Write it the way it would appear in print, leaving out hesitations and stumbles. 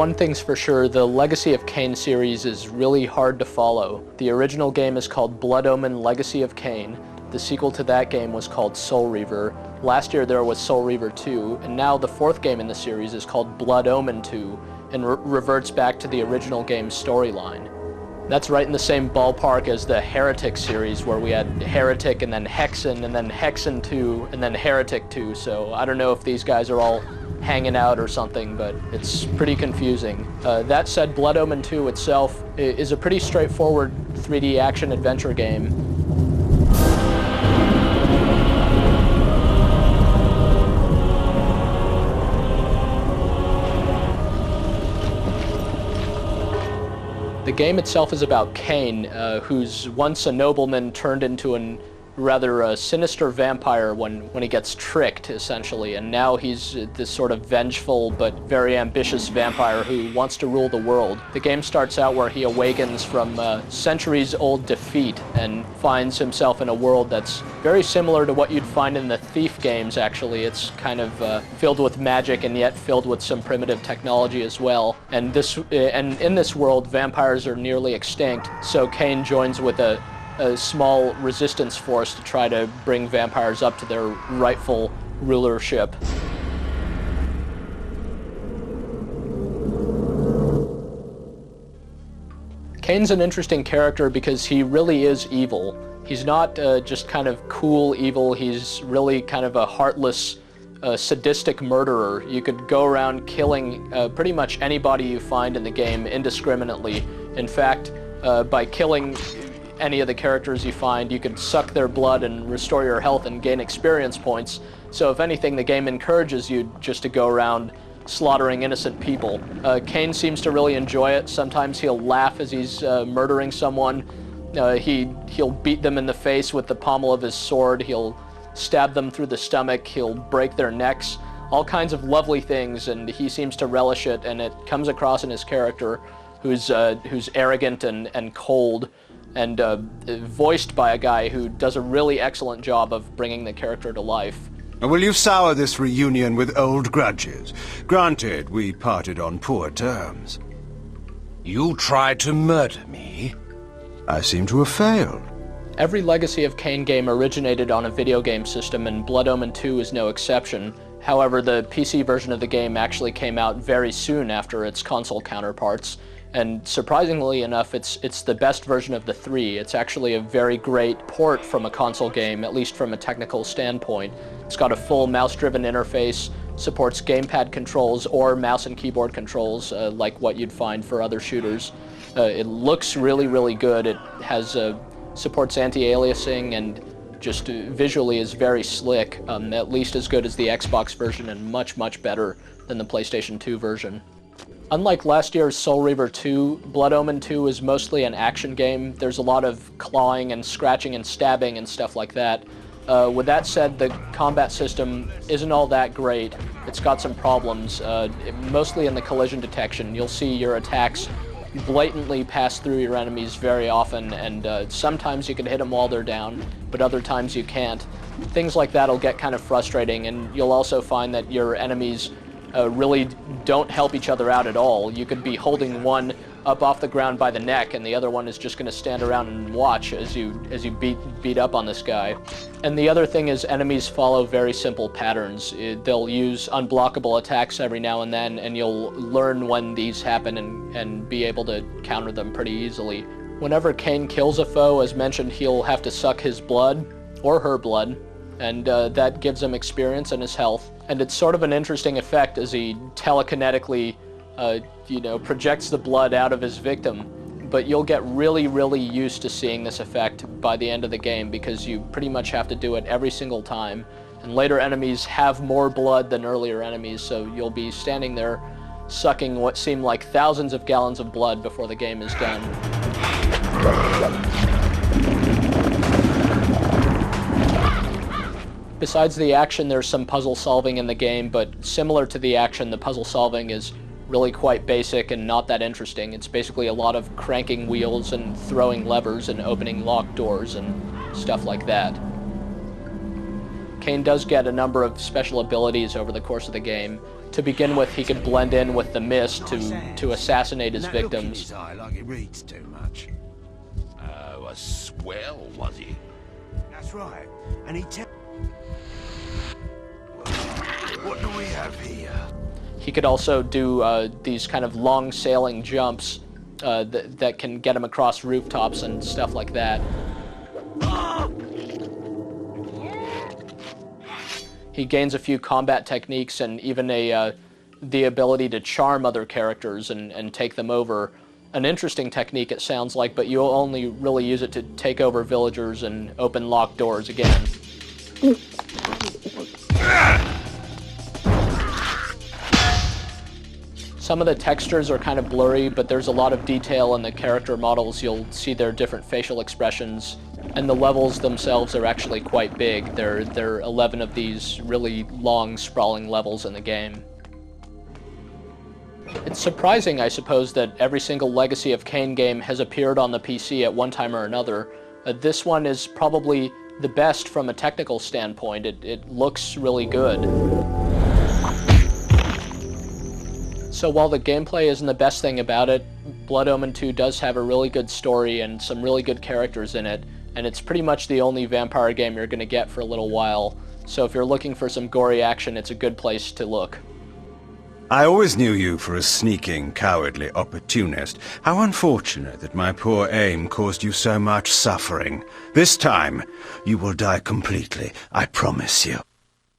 One thing's for sure, the Legacy of Kain series is really hard to follow. The original game is called Blood Omen Legacy of Kain. The sequel to that game was called Soul Reaver. Last year there was Soul Reaver 2, and now the fourth game in the series is called Blood Omen 2, and reverts back to the original game's storyline. That's right in the same ballpark as the Heretic series, where we had Heretic and then Hexen 2, and then Heretic 2, so I don't know if these guys are all hanging out or something, but it's pretty confusing. That said, Blood Omen 2 itself is a pretty straightforward 3D action-adventure game. The game itself is about Kain, who's once a nobleman turned into a rather sinister vampire when he gets tricked, essentially, and now he's this sort of vengeful but very ambitious vampire who wants to rule the world. The game starts out where he awakens from centuries-old defeat and finds himself in a world that's very similar to what you'd find in the Thief games, actually. It's kind of filled with magic and yet filled with some primitive technology as well. And in this world, vampires are nearly extinct, so Kain joins with a small resistance force to try to bring vampires up to their rightful rulership. Kain's an interesting character because he really is evil. He's not just kind of cool evil, he's really kind of a heartless, sadistic murderer. You could go around killing pretty much anybody you find in the game indiscriminately. In fact, by killing any of the characters you find, you could suck their blood and restore your health and gain experience points. So if anything, the game encourages you just to go around slaughtering innocent people. Kain seems to really enjoy it. Sometimes he'll laugh as he's murdering someone. He'll beat them in the face with the pommel of his sword. He'll stab them through the stomach. He'll break their necks. All kinds of lovely things, and he seems to relish it, and it comes across in his character, who's arrogant and cold, and voiced by a guy who does a really excellent job of bringing the character to life. Will you sour this reunion with old grudges? Granted, we parted on poor terms. You tried to murder me? I seem to have failed. Every Legacy of Kain game originated on a video game system, and Blood Omen 2 is no exception. However, the PC version of the game actually came out very soon after its console counterparts. And surprisingly enough, it's the best version of the three. It's actually a very great port from a console game, at least from a technical standpoint. It's got a full mouse-driven interface, supports gamepad controls or mouse and keyboard controls, like what you'd find for other shooters. It looks really, really good. It has supports anti-aliasing and just visually is very slick, at least as good as the Xbox version and much, much better than the PlayStation 2 version. Unlike last year's Soul Reaver 2, Blood Omen 2 is mostly an action game. There's a lot of clawing and scratching and stabbing and stuff like that. With that said, the combat system isn't all that great. It's got some problems, mostly in the collision detection. You'll see your attacks blatantly pass through your enemies very often, and sometimes you can hit them while they're down, but other times you can't. Things like that will get kind of frustrating, and you'll also find that your enemies really don't help each other out at all. You could be holding one up off the ground by the neck, and the other one is just going to stand around and watch as you beat up on this guy. And the other thing is enemies follow very simple patterns. They'll use unblockable attacks every now and then, and you'll learn when these happen and be able to counter them pretty easily. Whenever Kain kills a foe, as mentioned, he'll have to suck his blood, or her blood, and that gives him experience and his health. And it's sort of an interesting effect as he telekinetically, projects the blood out of his victim. But you'll get really, really used to seeing this effect by the end of the game because you pretty much have to do it every single time. And later enemies have more blood than earlier enemies, so you'll be standing there sucking what seem like thousands of gallons of blood before the game is done. Besides the action, there's some puzzle solving in the game, but similar to the action, the puzzle solving is really quite basic and not that interesting. It's basically a lot of cranking wheels and throwing levers and opening locked doors and stuff like that. Kain does get a number of special abilities over the course of the game. To begin with, he could blend in with the mist to assassinate his victims. Like he reads too much. Oh, a swell, was he? That's right. And he What do we have here? He could also do these kind of long sailing jumps that can get him across rooftops and stuff like that. He gains a few combat techniques and even the ability to charm other characters and take them over. An interesting technique, it sounds like, but you'll only really use it to take over villagers and open locked doors again. Some of the textures are kind of blurry, but there's a lot of detail in the character models. You'll see their different facial expressions, and the levels themselves are actually quite big. There are 11 of these really long, sprawling levels in the game. It's surprising, I suppose, that every single Legacy of Kain game has appeared on the PC at one time or another. This one is probably the best from a technical standpoint. It looks really good. So while the gameplay isn't the best thing about it, Blood Omen 2 does have a really good story and some really good characters in it, and it's pretty much the only vampire game you're going to get for a little while. So if you're looking for some gory action, it's a good place to look. I always knew you for a sneaking, cowardly opportunist. How unfortunate that my poor aim caused you so much suffering. This time, you will die completely, I promise you.